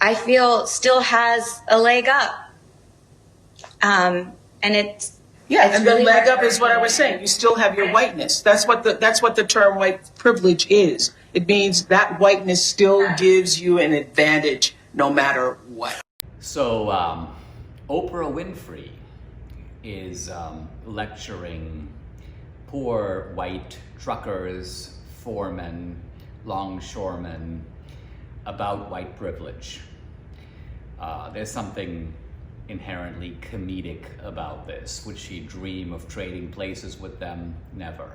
I feel still has a leg up. And it's and really the leg hard up is what I was saying. You still have your whiteness. That's what the term white privilege is. It means that whiteness still gives you an advantage no matter what. So Oprah Winfrey is lecturing poor white truckers, foremen, longshoremen about white privilege. There's something inherently comedic about this. Would she dream of trading places with them? Never.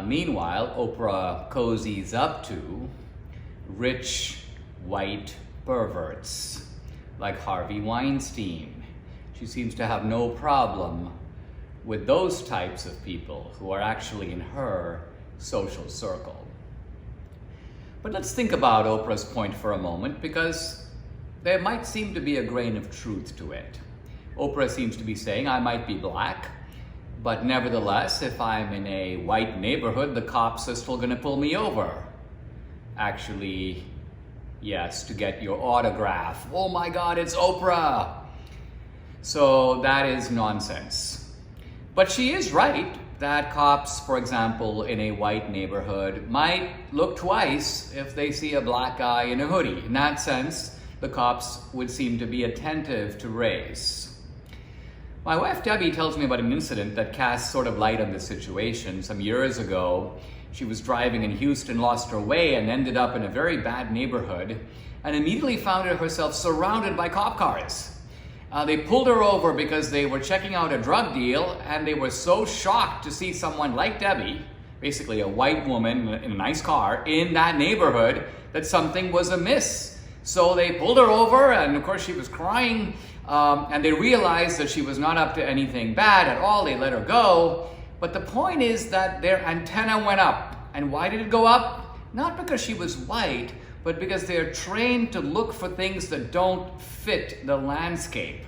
Meanwhile, Oprah cozies up to rich white perverts like Harvey Weinstein. She seems to have no problem with those types of people who are actually in her social circle. But let's think about Oprah's point for a moment, because there might seem to be a grain of truth to it. Oprah seems to be saying, I might be black, but nevertheless, if I'm in a white neighborhood, the cops are still gonna pull me over. Actually, yes, to get your autograph. Oh my God, it's Oprah! So that is nonsense. But she is right that cops, for example, in a white neighborhood might look twice if they see a black guy in a hoodie. In that sense, the cops would seem to be attentive to race. My wife Debbie tells me about an incident that casts sort of light on this situation. Some years ago, she was driving in Houston, lost her way, and ended up in a very bad neighborhood, and immediately found herself surrounded by cop cars. They pulled her over because they were checking out a drug deal, and they were so shocked to see someone like Debbie, basically a white woman in a nice car, in that neighborhood, that something was amiss. So they pulled her over, and of course she was crying, and they realized that she was not up to anything bad at all. They let her go. But the point is that their antenna went up. And why did it go up? Not because she was white, but because they're trained to look for things that don't fit the landscape.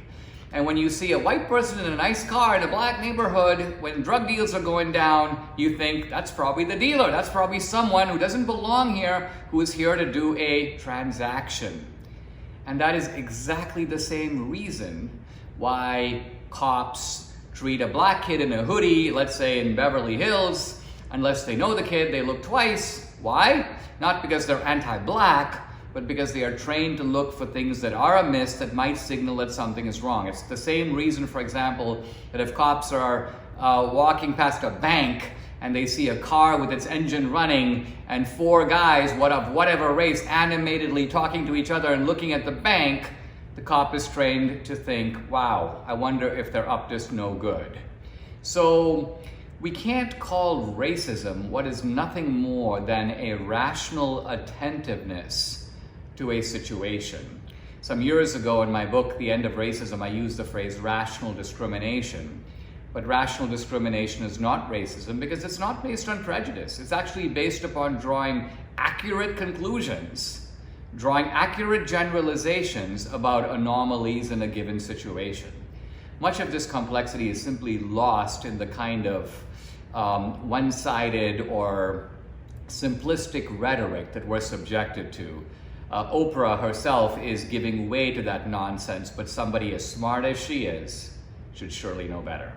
And when you see a white person in a nice car in a black neighborhood, when drug deals are going down, you think that's probably the dealer. That's probably someone who doesn't belong here, who is here to do a transaction. And that is exactly the same reason why cops treat a black kid in a hoodie, let's say in Beverly Hills, unless they know the kid, they look twice. Why? Not because they're anti-black, but because they are trained to look for things that are amiss that might signal that something is wrong. It's the same reason, for example, that if cops are walking past a bank and they see a car with its engine running and four guys, of whatever race, animatedly talking to each other and looking at the bank, the cop is trained to think, wow, I wonder if they're up to no good. So we can't call racism what is nothing more than a rational attentiveness to a situation. Some years ago in my book, The End of Racism, I used the phrase rational discrimination. But rational discrimination is not racism because it's not based on prejudice. It's actually based upon drawing accurate conclusions, drawing accurate generalizations about anomalies in a given situation. Much of this complexity is simply lost in the kind of one-sided or simplistic rhetoric that we're subjected to. Oprah herself is giving way to that nonsense, but somebody as smart as she is should surely know better.